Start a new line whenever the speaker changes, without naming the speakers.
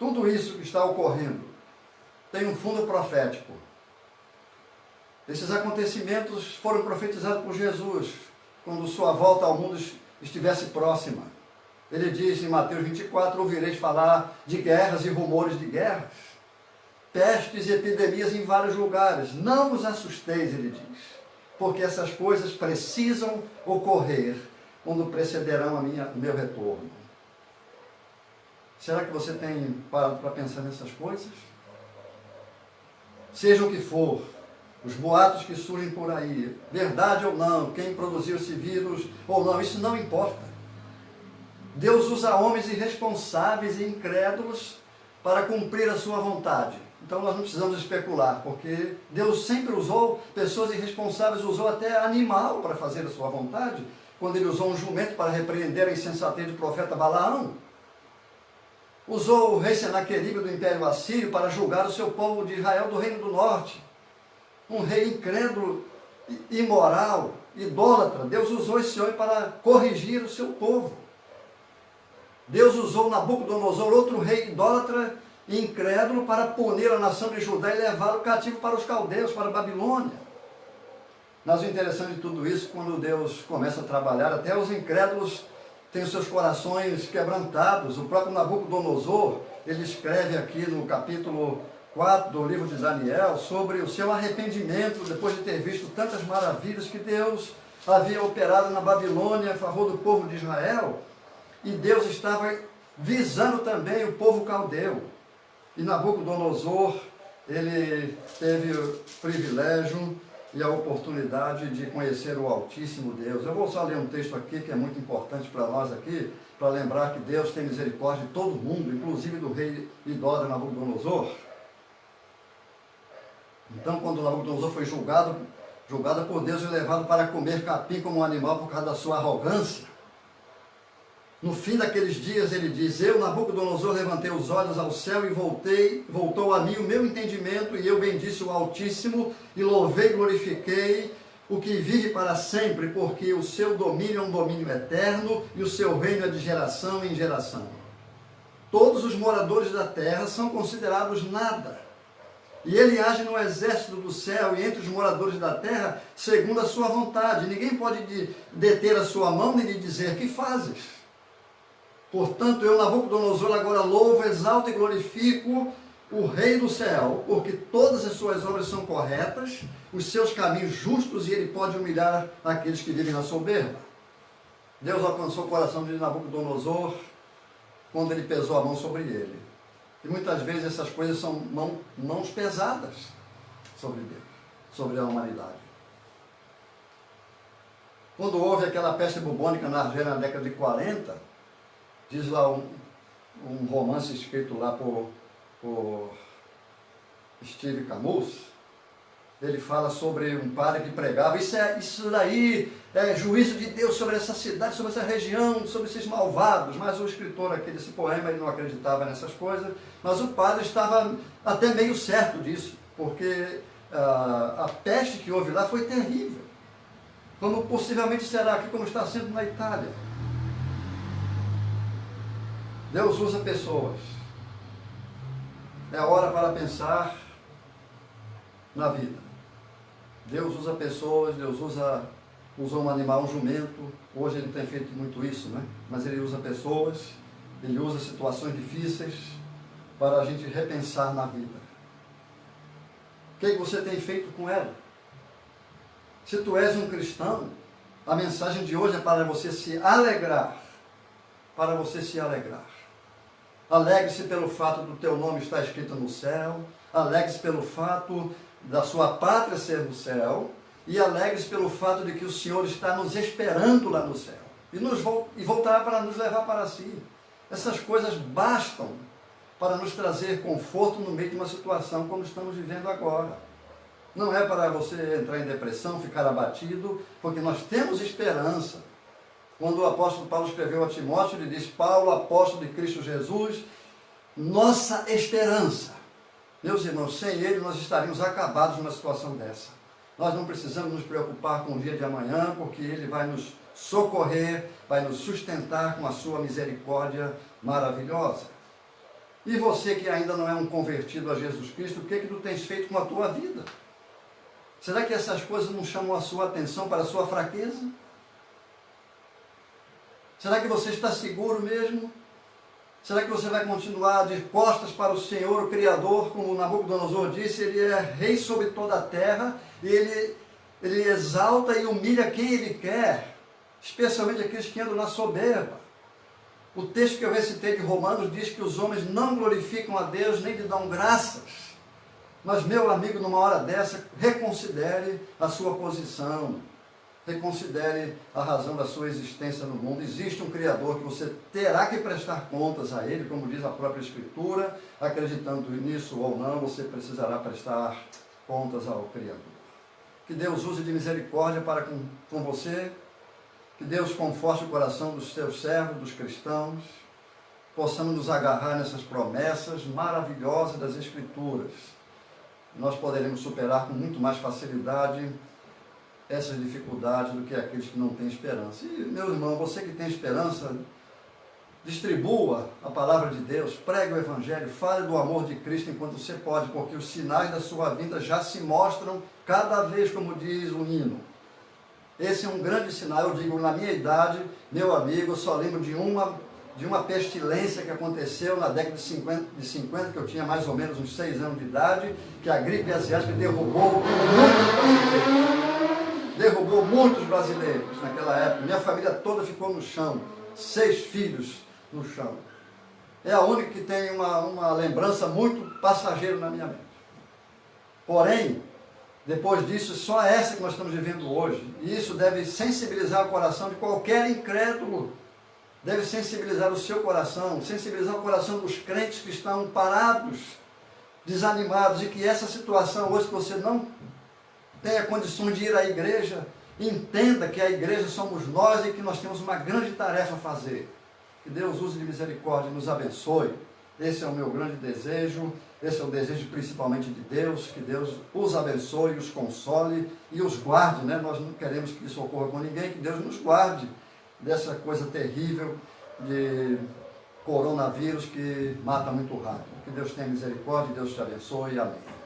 tudo isso que está ocorrendo tem um fundo profético. Esses acontecimentos foram profetizados por Jesus, quando sua volta ao mundo estivesse próxima. Ele diz em Mateus 24, ouvireis falar de guerras e rumores de guerras, pestes e epidemias em vários lugares. Não vos assusteis, ele diz, porque essas coisas precisam ocorrer quando precederão o meu retorno. Será que você tem parado para pensar nessas coisas? Seja o que for, os boatos que surgem por aí, verdade ou não, quem produziu esse vírus ou não, isso não importa. Deus usa homens irresponsáveis e incrédulos para cumprir a sua vontade. Então nós não precisamos especular, porque Deus sempre usou pessoas irresponsáveis, usou até animal para fazer a sua vontade, quando ele usou um jumento para repreender a insensatez do profeta Balaão. Usou o rei Senaqueribe do Império Assírio para julgar o seu povo de Israel do Reino do Norte. Um rei incrédulo, imoral, idólatra. Deus usou esse homem para corrigir o seu povo. Deus usou Nabucodonosor, outro rei idólatra e incrédulo, para punir a nação de Judá e levá-lo cativo para os caldeus, para a Babilônia. Mas o interessante de tudo isso, quando Deus começa a trabalhar, até os incrédulos têm os seus corações quebrantados. O próprio Nabucodonosor, ele escreve aqui no capítulo 4 do livro de Daniel, sobre o seu arrependimento, depois de ter visto tantas maravilhas que Deus havia operado na Babilônia a favor do povo de Israel, e Deus estava visando também o povo caldeu. E Nabucodonosor, ele teve o privilégio e a oportunidade de conhecer o Altíssimo Deus. Eu vou só ler um texto aqui que é muito importante para nós aqui, para lembrar que Deus tem misericórdia de todo mundo, inclusive do rei idólatra Nabucodonosor. Então, quando Nabucodonosor foi julgado por Deus e levado para comer capim como um animal por causa da sua arrogância, no fim daqueles dias ele diz, eu, Nabucodonosor, levantei os olhos ao céu e voltou a mim o meu entendimento, e eu bendisse o Altíssimo, e louvei e glorifiquei o que vive para sempre, porque o seu domínio é um domínio eterno, e o seu reino é de geração em geração. Todos os moradores da terra são considerados nada, e ele age no exército do céu e entre os moradores da terra, segundo a sua vontade. Ninguém pode deter a sua mão nem lhe dizer, que fazes? Portanto, eu, Nabucodonosor, agora louvo, exalto e glorifico o Rei do céu, porque todas as suas obras são corretas, os seus caminhos justos, e ele pode humilhar aqueles que vivem na soberba. Deus alcançou o coração de Nabucodonosor quando ele pesou a mão sobre ele. E muitas vezes essas coisas são mãos pesadas sobre Deus, sobre a humanidade. Quando houve aquela peste bubônica na Argélia na década de 40, diz lá um romance escrito lá por Steve Camus, ele fala sobre um padre que pregava, isso daí é juízo de Deus sobre essa cidade, sobre essa região, sobre esses malvados. Mas o escritor aqui desse poema, ele não acreditava nessas coisas, mas o padre estava até meio certo disso, porque a peste que houve lá foi terrível, como possivelmente será aqui, como está sendo na Itália. Deus usa pessoas. É hora para pensar na vida. Deus usa pessoas, Deus usou um animal, um jumento. Hoje ele tem feito muito isso, né? Mas ele usa pessoas, ele usa situações difíceis para a gente repensar na vida. O que você tem feito com ela? Se tu és um cristão, a mensagem de hoje é para você se alegrar. Para você se alegrar. Alegre-se pelo fato do teu nome estar escrito no céu, alegre-se pelo fato da sua pátria ser no céu, e alegre-se pelo fato de que o Senhor está nos esperando lá no céu, e voltará para nos levar para si. Essas coisas bastam para nos trazer conforto no meio de uma situação como estamos vivendo agora. Não é para você entrar em depressão, ficar abatido, porque nós temos esperança. Quando o apóstolo Paulo escreveu a Timóteo, ele diz, Paulo, apóstolo de Cristo Jesus, nossa esperança. Meus irmãos, sem ele nós estaríamos acabados numa situação dessa. Nós não precisamos nos preocupar com o dia de amanhã, porque ele vai nos socorrer, vai nos sustentar com a sua misericórdia maravilhosa. E você que ainda não é um convertido a Jesus Cristo, o que tu tens feito com a tua vida? Será que essas coisas não chamam a sua atenção para a sua fraqueza? Será que você está seguro mesmo? Será que você vai continuar de costas para o Senhor, o Criador, como Nabucodonosor disse, ele é rei sobre toda a terra, e ele exalta e humilha quem ele quer, especialmente aqueles que andam na soberba. O texto que eu recitei de Romanos diz que os homens não glorificam a Deus, nem lhe dão graças. Mas, meu amigo, numa hora dessa, reconsidere a sua posição. Reconsidere a razão da sua existência no mundo. Existe um Criador que você terá que prestar contas a Ele, como diz a própria Escritura. Acreditando nisso ou não, você precisará prestar contas ao Criador. Que Deus use de misericórdia para com você. Que Deus conforte o coração dos seus servos, dos cristãos. Possamos nos agarrar nessas promessas maravilhosas das Escrituras. Nós poderemos superar com muito mais facilidade essas dificuldades do que aqueles que não têm esperança. E, meu irmão, você que tem esperança, distribua a palavra de Deus, pregue o Evangelho, fale do amor de Cristo enquanto você pode, porque os sinais da sua vinda já se mostram cada vez, como diz o hino. Esse é um grande sinal. Eu digo, na minha idade, meu amigo, eu só lembro de uma pestilência que aconteceu na década de 50, que eu tinha mais ou menos uns 6 anos de idade, que a gripe asiática derrubou muitos brasileiros naquela época. Minha família toda ficou no chão, 6 filhos no chão. É a única que tem uma lembrança muito passageira na minha mente. Porém, depois disso, só essa que nós estamos vivendo hoje. E isso deve sensibilizar o coração de qualquer incrédulo. Deve sensibilizar o seu coração, sensibilizar o coração dos crentes que estão parados, desanimados, e que essa situação hoje que você não tenha condições de ir à igreja, entenda que a igreja somos nós e que nós temos uma grande tarefa a fazer. Que Deus use de misericórdia e nos abençoe. Esse é o meu grande desejo, esse é o desejo principalmente de Deus, que Deus os abençoe, os console e os guarde, né? Nós não queremos que isso ocorra com ninguém, que Deus nos guarde dessa coisa terrível de coronavírus que mata muito rápido. Que Deus tenha misericórdia, Deus te abençoe. Amém.